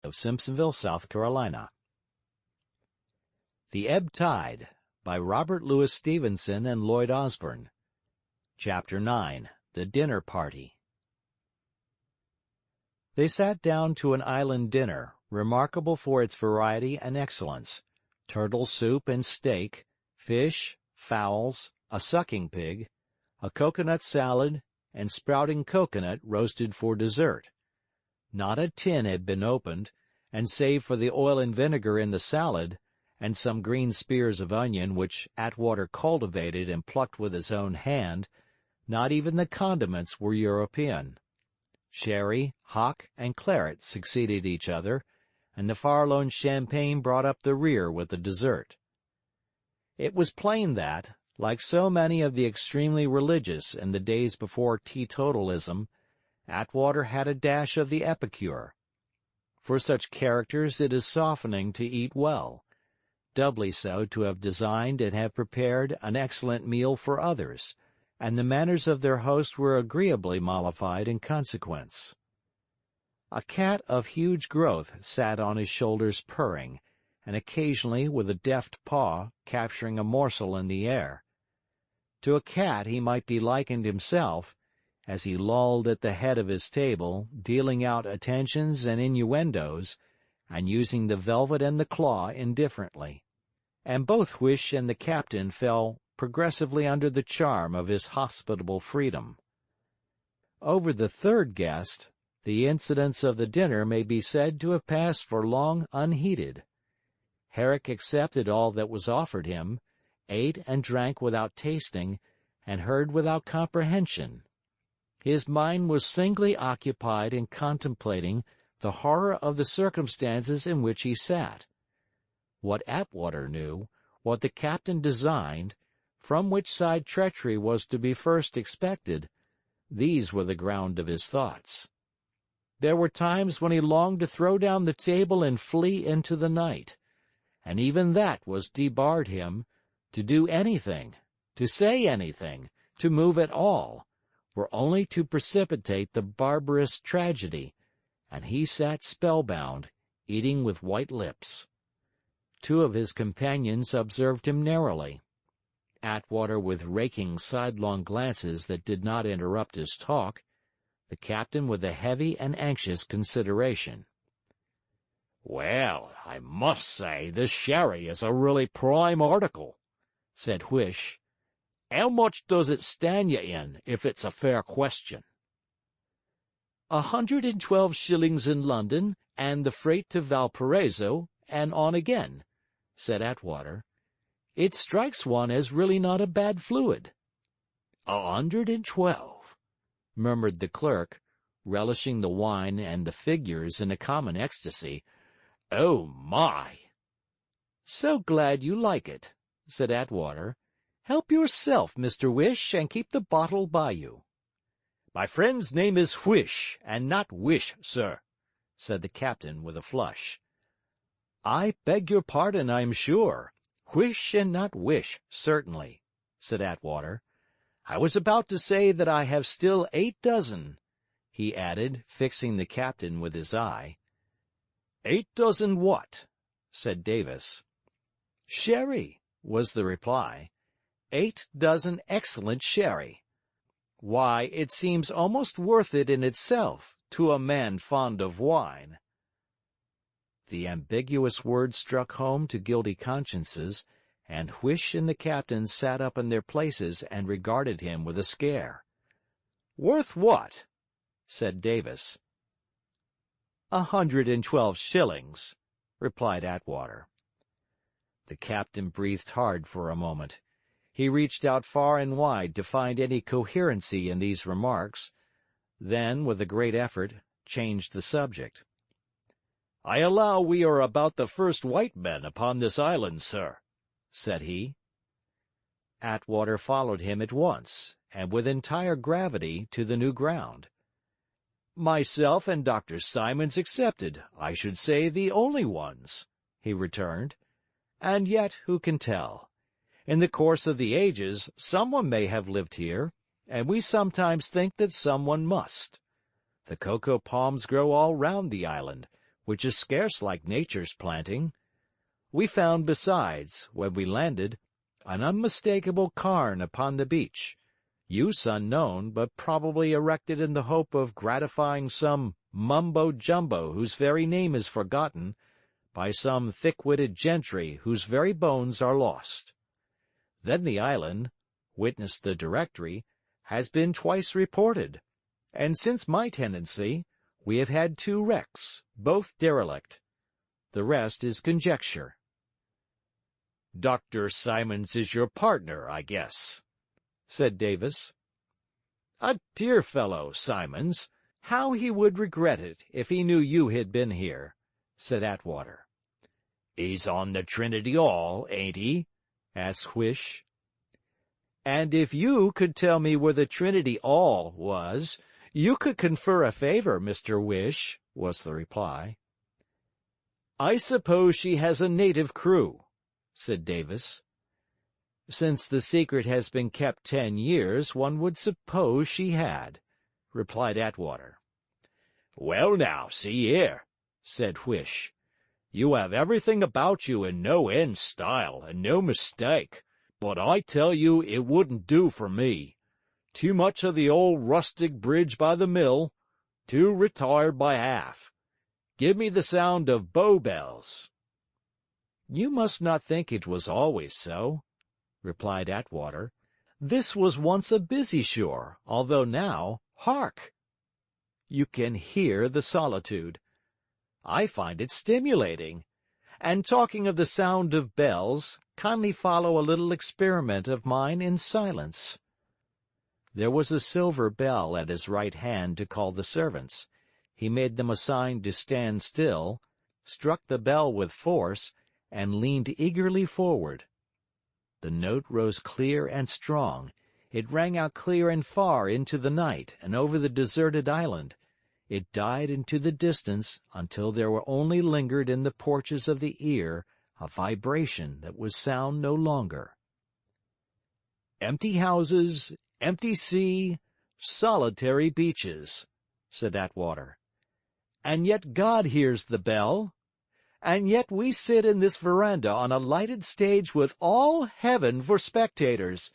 of Simpsonville, South Carolina. The Ebb-Tide, by Robert Louis Stevenson and Lloyd Osborne. Chapter 9. The Dinner Party. They sat down to an island dinner, remarkable for its variety and excellence: turtle soup and steak, fish, fowls, a sucking pig, a coconut salad, and sprouting coconut roasted for dessert. Not a tin had been opened, and save for the oil and vinegar in the salad, and some green spears of onion which Attwater cultivated and plucked with his own hand, not even the condiments were European. Sherry, hock, and claret succeeded each other, and the Farallone champagne brought up the rear with the dessert. It was plain that, like so many of the extremely religious in the days before teetotalism, Attwater had a dash of the epicure. For such characters it is softening to eat well, doubly so to have designed and have prepared an excellent meal for others, and the manners of their host were agreeably mollified in consequence. A cat of huge growth sat on his shoulders purring, and occasionally with a deft paw capturing a morsel in the air. To a cat he might be likened himself, as he lolled at the head of his table, dealing out attentions and innuendos, and using the velvet and the claw indifferently. And both Huish and the captain fell progressively under the charm of his hospitable freedom. Over the third guest, the incidents of the dinner may be said to have passed for long unheeded. Herrick accepted all that was offered him, ate and drank without tasting, and heard without comprehension. His mind was singly occupied in contemplating the horror of the circumstances in which he sat. What Attwater knew, what the captain designed, from which side treachery was to be first expected, these were the ground of his thoughts. There were times when he longed to throw down the table and flee into the night, and even that was debarred him. To do anything, to say anything, to move at all, were only to precipitate the barbarous tragedy, and he sat spellbound, eating with white lips. Two of his companions observed him narrowly. Attwater with raking sidelong glances that did not interrupt his talk, the captain with a heavy and anxious consideration. "Well, I must say this sherry is a really prime article," said Huish. "How much does it stand you in, if it's a fair question?" 112 shillings in London, and the freight to Valparaiso, and on again," said Attwater. "It strikes one as really not a bad fluid." 112, murmured the clerk, relishing the wine and the figures in a common ecstasy. "Oh, my!" "So glad you like it," said Attwater. "Help yourself, Mr. Whish, and keep the bottle by you." "My friend's name is Huish, and not Wish, sir," said the captain with a flush. "I beg your pardon, I'm sure. Huish and not Wish, certainly," said Attwater. "I was about to say that I have still 8 dozen," he added, fixing the captain with his eye. 8 dozen what?" said Davis. "Sherry," was the reply. 8 dozen excellent sherry. Why, it seems almost worth it in itself, to a man fond of wine." The ambiguous word struck home to guilty consciences, and Huish and the captain sat up in their places and regarded him with a scare. "Worth what?" said Davis. 112 shillings, replied Attwater. The captain breathed hard for a moment. He reached out far and wide to find any coherency in these remarks, then, with a great effort, changed the subject. "I allow we are about the first white men upon this island, sir," said he. Attwater followed him at once, and with entire gravity, to the new ground. "Myself and Dr. Simons excepted, I should say the only ones," he returned. "And yet, who can tell? In the course of the ages, someone may have lived here, and we sometimes think that someone must. The cocoa palms grow all round the island, which is scarce like nature's planting. We found besides, when we landed, an unmistakable cairn upon the beach, use unknown, but probably erected in the hope of gratifying some mumbo-jumbo whose very name is forgotten, by some thick-witted gentry whose very bones are lost. Then the island, witness the directory, has been twice reported, and since my tenancy, we have had 2 wrecks, both derelict. The rest is conjecture. Dr. Simons is your partner, I guess, said Davis. A dear fellow, Simons. How he would regret it if he knew you had been here, said Attwater. He's on the Trinity 'All, ain't he? asked Whish. And if you could tell me where the Trinity 'All was, you could confer a favor, Mr. Whish, was the reply. I suppose she has a native crew, said Davis. Since the secret has been kept 10 years, one would suppose she had, replied Attwater. Well now, see here, said Whish. You have everything about you in no end style, and no mistake, but I tell you it wouldn't do for me. Too much of the old rustic bridge by the mill, too retired by half. Give me the sound of Bow Bells. You must not think it was always so, replied Attwater. This was once a busy shore, although now, hark! You can hear the solitude. I find it stimulating. And talking of the sound of bells, kindly follow a little experiment of mine in silence. There was a silver bell at his right hand to call the servants. He made them a sign to stand still, struck the bell with force, and leaned eagerly forward. The note rose clear and strong. It rang out clear and far into the night and over the deserted island. It died into the distance until there were only lingered in the porches of the ear a vibration that was sound no longer. Empty houses, empty sea, solitary beaches, said Attwater. And yet God hears the bell. And yet we sit in this veranda on a lighted stage with all heaven for spectators.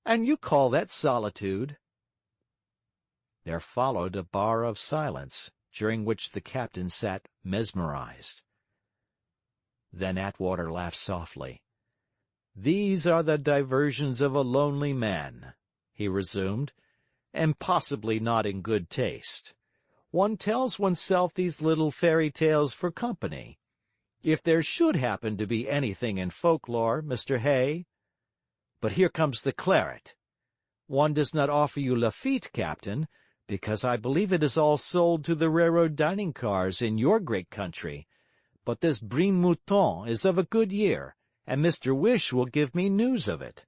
And you call that solitude? There followed a bar of silence, during which the captain sat mesmerized. Then Attwater laughed softly. These are the diversions of a lonely man, he resumed, and possibly not in good taste. One tells oneself these little fairy tales for company. If there should happen to be anything in folklore, Mr. Hay. But here comes the claret. One does not offer you Lafitte, Captain, because I believe it is all sold to the railroad dining cars in your great country. But this Brim Mouton is of a good year, and Mr. Whish will give me news of it.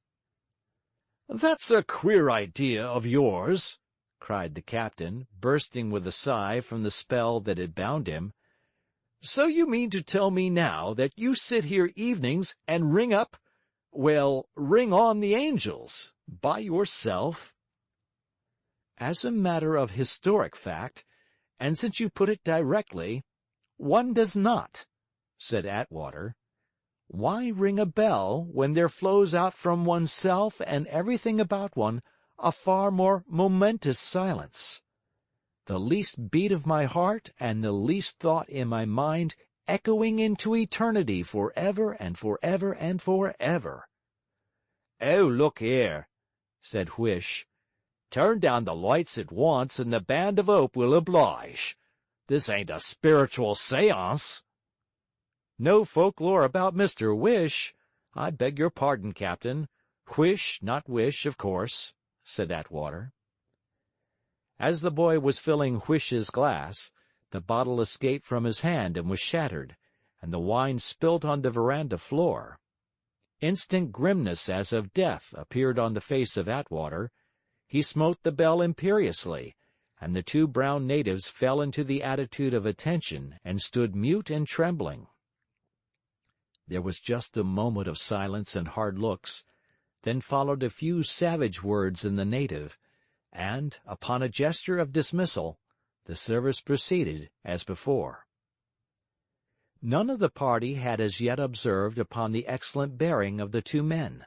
That's a queer idea of yours, cried the captain, bursting with a sigh from the spell that had bound him. So you mean to tell me now that you sit here evenings and ring on the angels, by yourself? As a matter of historic fact, and since you put it directly, one does not, said Attwater. Why ring a bell when there flows out from oneself and everything about one a far more momentous silence? The least beat of my heart and the least thought in my mind echoing into eternity for ever and for ever and for ever. Oh, look here, said Whish. Turn down the lights at once and the Band of Hope will oblige. This ain't a spiritual séance. No folklore about Mr. Whish. I beg your pardon, Captain. Whish, not wish, of course, said Attwater. As the boy was filling Whish's glass, the bottle escaped from his hand and was shattered, and the wine spilt on the veranda floor. Instant grimness as of death appeared on the face of Attwater. He smote the bell imperiously, and the 2 brown natives fell into the attitude of attention and stood mute and trembling. There was just a moment of silence and hard looks, then followed a few savage words in the native, and, upon a gesture of dismissal, the service proceeded as before. None of the party had as yet observed upon the excellent bearing of the two men.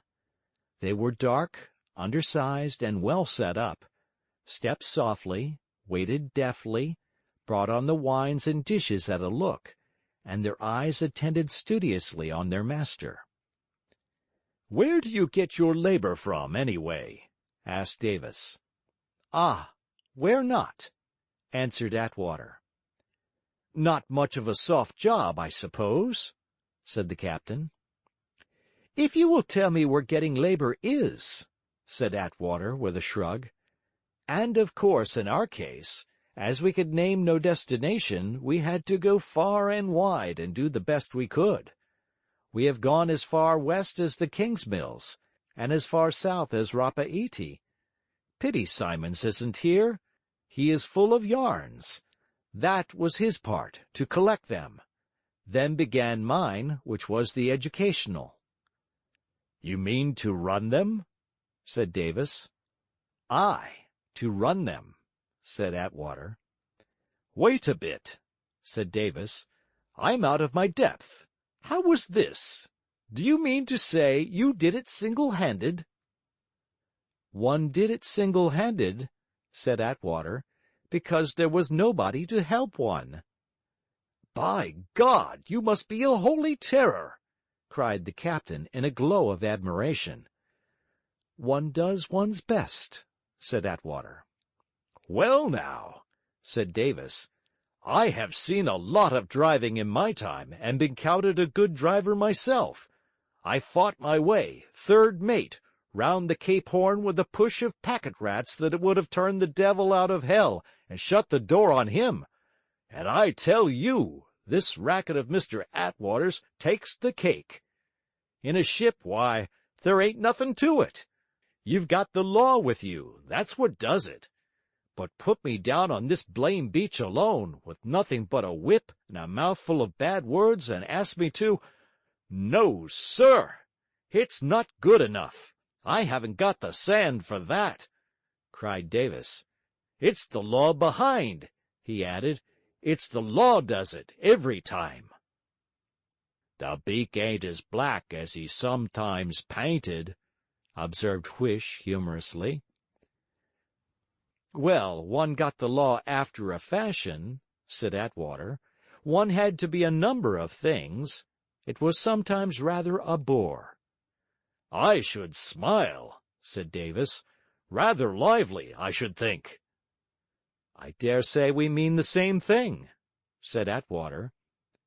They were dark, undersized, and well set up, stepped softly, waited deftly, brought on the wines and dishes at a look, and their eyes attended studiously on their master. "Where do you get your labor from, anyway?" asked Davis. "Ah, where not?" answered Attwater. "Not much of a soft job, I suppose?" said the captain. "If you will tell me where getting labor is," said Attwater, with a shrug. "And of course, in our case, as we could name no destination, we had to go far and wide and do the best we could. We have gone as far west as the King's Mills, and as far south as Rapa-Iti. Pity Simons isn't here. He is full of yarns. That was his part, to collect them. Then began mine, which was the educational." "You mean to run them?" said Davis. "Aye, to run them," said Attwater. "Wait a bit," said Davis. "I'm out of my depth. How was this? Do you mean to say you did it single-handed?" "One did it single-handed," said Attwater, "because there was nobody to help one." "By God, you must be a holy terror!" cried the captain in a glow of admiration. "One does one's best," said Attwater. "Well now," said Davis, "I have seen a lot of driving in my time, and been counted a good driver myself. I fought my way, third mate, round the Cape Horn with a push of packet-rats that would have turned the devil out of hell and shut the door on him. And I tell you, this racket of Mr. Attwater's takes the cake. In a ship, why, there ain't nothing to it. You've got the law with you, that's what does it. But put me down on this blame beach alone, with nothing but a whip and a mouthful of bad words, and ask me to— No, sir! It's not good enough. I haven't got the sand for that," cried Davis. "It's the law behind," he added. "It's the law does it, every time." "The beak ain't as black as he's sometimes painted," observed Whish humorously. "Well, one got the law after a fashion," said Attwater. "One had to be a number of things. It was sometimes rather a bore." "I should smile," said Davis. "Rather lively, I should think." "I dare say we mean the same thing," said Attwater.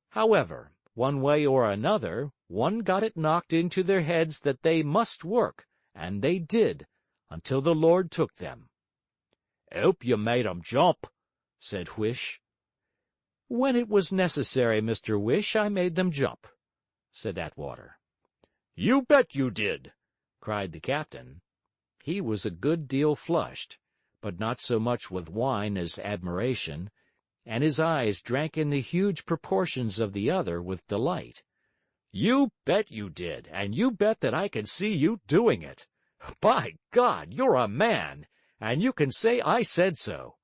"However, one way or another, one got it knocked into their heads that they must work, and they did, until the Lord took them." "'Ope you made 'em jump," said Whish. "When it was necessary, Mr. Whish, I made them jump," said Attwater. "You bet you did!" cried the captain. He was a good deal flushed, but not so much with wine as admiration, and his eyes drank in the huge proportions of the other with delight. "You bet you did, and you bet that I can see you doing it. By God, you're a man, and you can say I said so."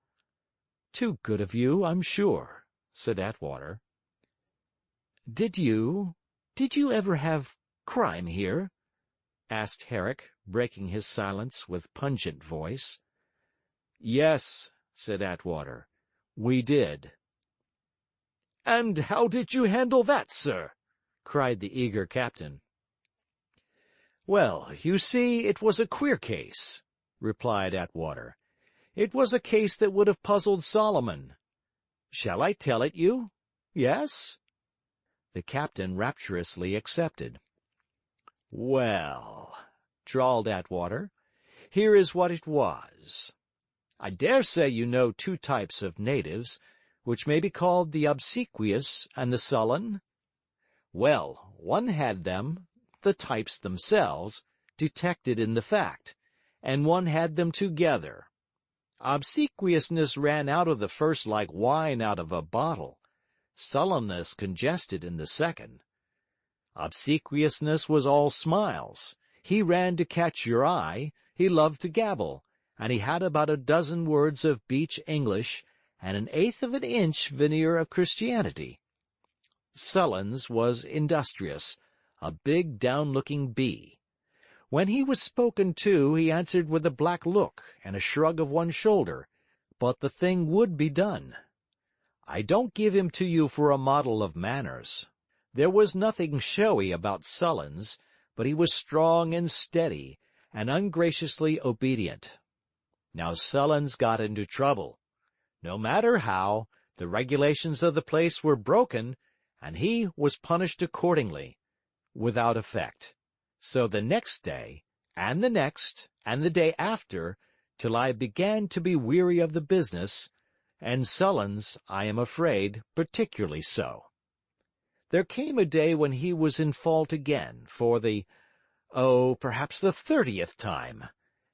"Too good of you, I'm sure," said Attwater. Did you ever have crime here?" asked Herrick, breaking his silence with pungent voice. "Yes," said Attwater, "we did." "And how did you handle that, sir?" cried the eager captain. "Well, you see, it was a queer case," replied Attwater. "It was a case that would have puzzled Solomon. Shall I tell it you? Yes?" The captain rapturously accepted. "Well," drawled Attwater, "here is what it was. I dare say you know two types of natives, which may be called the obsequious and the sullen? Well, one had them, the types themselves, detected in the fact, and one had them together. Obsequiousness ran out of the first like wine out of a bottle, sullenness congested in the second. Obsequiousness was all smiles. He ran to catch your eye, he loved to gabble, and he had about a dozen words of beach English and an eighth of an inch veneer of Christianity. Sullens was industrious, a big down-looking bee. When he was spoken to, he answered with a black look and a shrug of one shoulder, but the thing would be done. I don't give him to you for a model of manners. There was nothing showy about Sullens, but he was strong and steady, and ungraciously obedient. Now Sullens got into trouble. No matter how, the regulations of the place were broken, and he was punished accordingly, without effect. So the next day, and the next, and the day after, till I began to be weary of the business, and Sullens, I am afraid, particularly so. There came a day when he was in fault again, for perhaps the 30th time,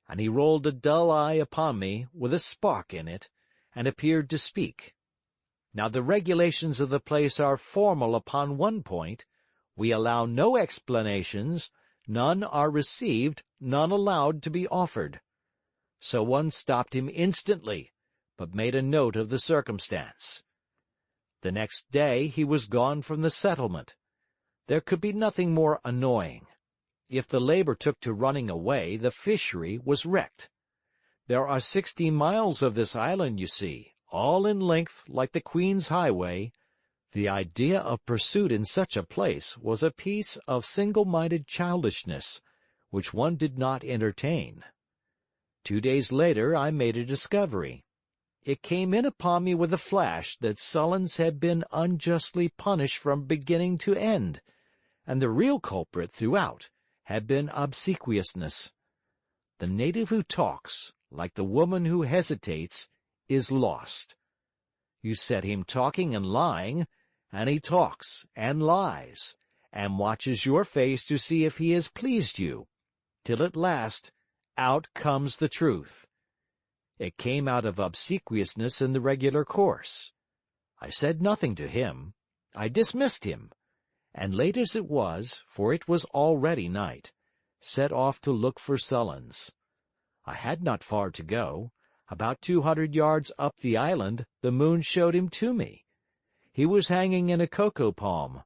and he rolled a dull eye upon me, with a spark in it, and appeared to speak. Now the regulations of the place are formal upon one point: we allow no explanations, none are received, none allowed to be offered. So one stopped him instantly, but made a note of the circumstance. The next day he was gone from the settlement. There could be nothing more annoying. If the labor took to running away, the fishery was wrecked. There are 60 miles of this island, you see, all in length like the Queen's Highway. The idea of pursuit in such a place was a piece of single-minded childishness, which one did not entertain. 2 days later I made a discovery. It came in upon me with a flash that Sullens had been unjustly punished from beginning to end, and the real culprit throughout had been obsequiousness. The native who talks, like the woman who hesitates, is lost. You set him talking and lying, and he talks and lies, and watches your face to see if he has pleased you, till at last out comes the truth. It came out of obsequiousness in the regular course. I said nothing to him. I dismissed him, and late as it was, for it was already night, set off to look for Sullens. I had not far to go. About 200 yards up the island, the moon showed him to me. He was hanging in a cocoa palm.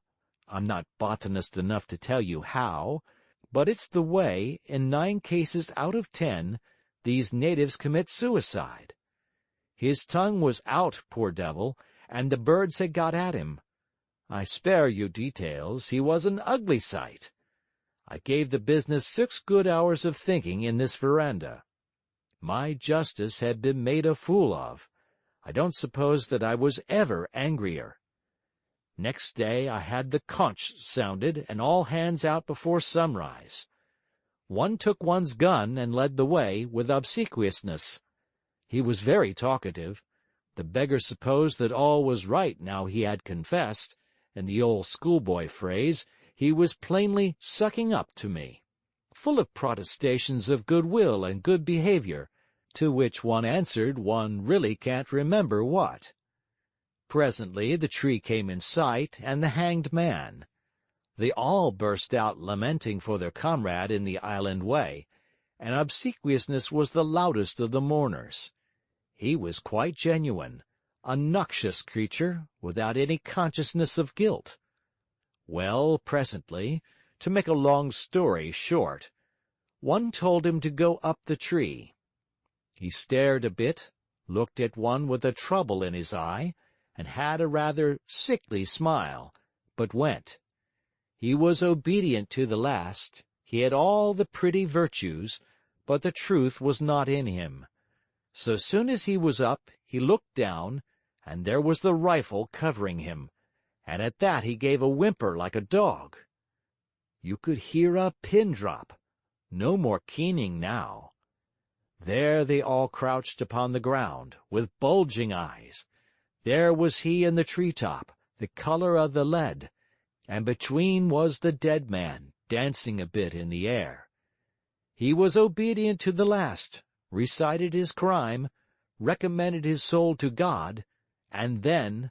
I'm not botanist enough to tell you how, but it's the way, in 9 cases out of 10, these natives commit suicide. His tongue was out, poor devil, and the birds had got at him. I spare you details, he was an ugly sight. I gave the business 6 good hours of thinking in this veranda. My justice had been made a fool of. I don't suppose that I was ever angrier. Next day I had the conch sounded and all hands out before sunrise. One took one's gun and led the way with obsequiousness. He was very talkative. The beggar supposed that all was right now he had confessed. In the old schoolboy phrase, he was plainly sucking up to me, full of protestations of goodwill and good behavior, to which one answered one really can't remember what. Presently the tree came in sight, and the hanged man. They all burst out lamenting for their comrade in the island way, and obsequiousness was the loudest of the mourners. He was quite genuine, a noxious creature, without any consciousness of guilt. Well, presently, to make a long story short, one told him to go up the tree. He stared a bit, looked at one with a trouble in his eye, and had a rather sickly smile, but went. He was obedient to the last, he had all the pretty virtues, but the truth was not in him. So soon as he was up, he looked down, and there was the rifle covering him, and at that he gave a whimper like a dog. You could hear a pin drop. No more keening now. There they all crouched upon the ground, with bulging eyes. There was he in the tree-top, the color of the lead, and between was the dead man, dancing a bit in the air. He was obedient to the last, recited his crime, recommended his soul to God, and then—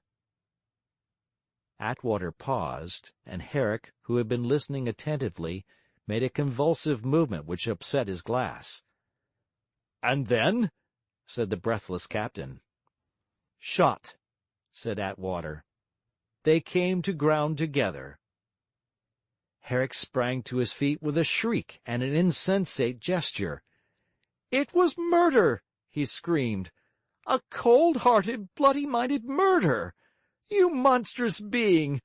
Attwater paused, and Herrick, who had been listening attentively, made a convulsive movement which upset his glass. "And then?" said the breathless captain. "Shot," said Attwater. they came to ground together. Herrick sprang to his feet with a shriek and an insensate gesture. "It was murder!" he screamed. "A cold-hearted, bloody-minded murder! You monstrous being!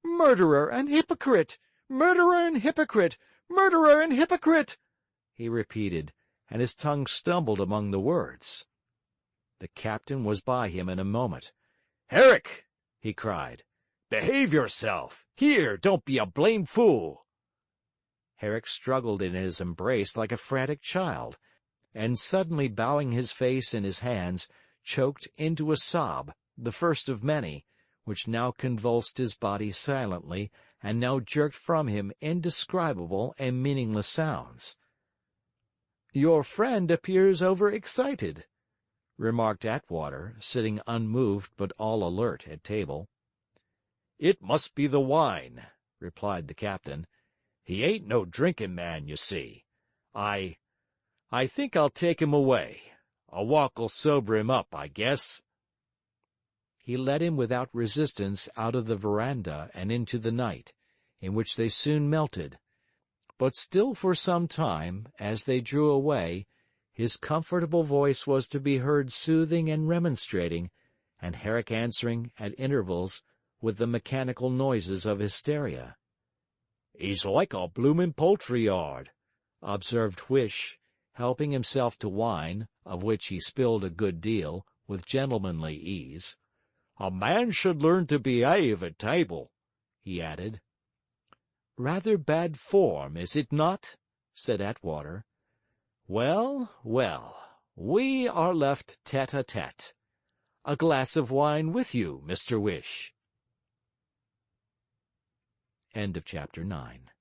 Murderer and hypocrite! Murderer and hypocrite! Murderer and hypocrite!" he repeated, and his tongue stumbled among the words. The captain was by him in a moment. "Herrick!" he cried. "Behave yourself! Here, don't be a blamed fool!" Herrick struggled in his embrace like a frantic child, and suddenly bowing his face in his hands, choked into a sob, the first of many, which now convulsed his body silently, and now jerked from him indescribable and meaningless sounds. "Your friend appears over-excited," remarked Attwater, sitting unmoved but all alert at table. "It must be the wine," replied the captain. "He ain't no drinking man, you see. I think I'll take him away. A walk'll sober him up, I guess." He led him without resistance out of the verandah and into the night, in which they soon melted. But still for some time, as they drew away, his comfortable voice was to be heard soothing and remonstrating, and Herrick answering, at intervals, with the mechanical noises of hysteria. "He's like a bloomin' poultry yard," observed Huish, helping himself to wine, of which he spilled a good deal, with gentlemanly ease. "A man should learn to behave at table," he added. "Rather bad form, is it not?" said Attwater. "Well, well, we are left tete-a-tete. A glass of wine with you, Mr. Whish." Chapter 9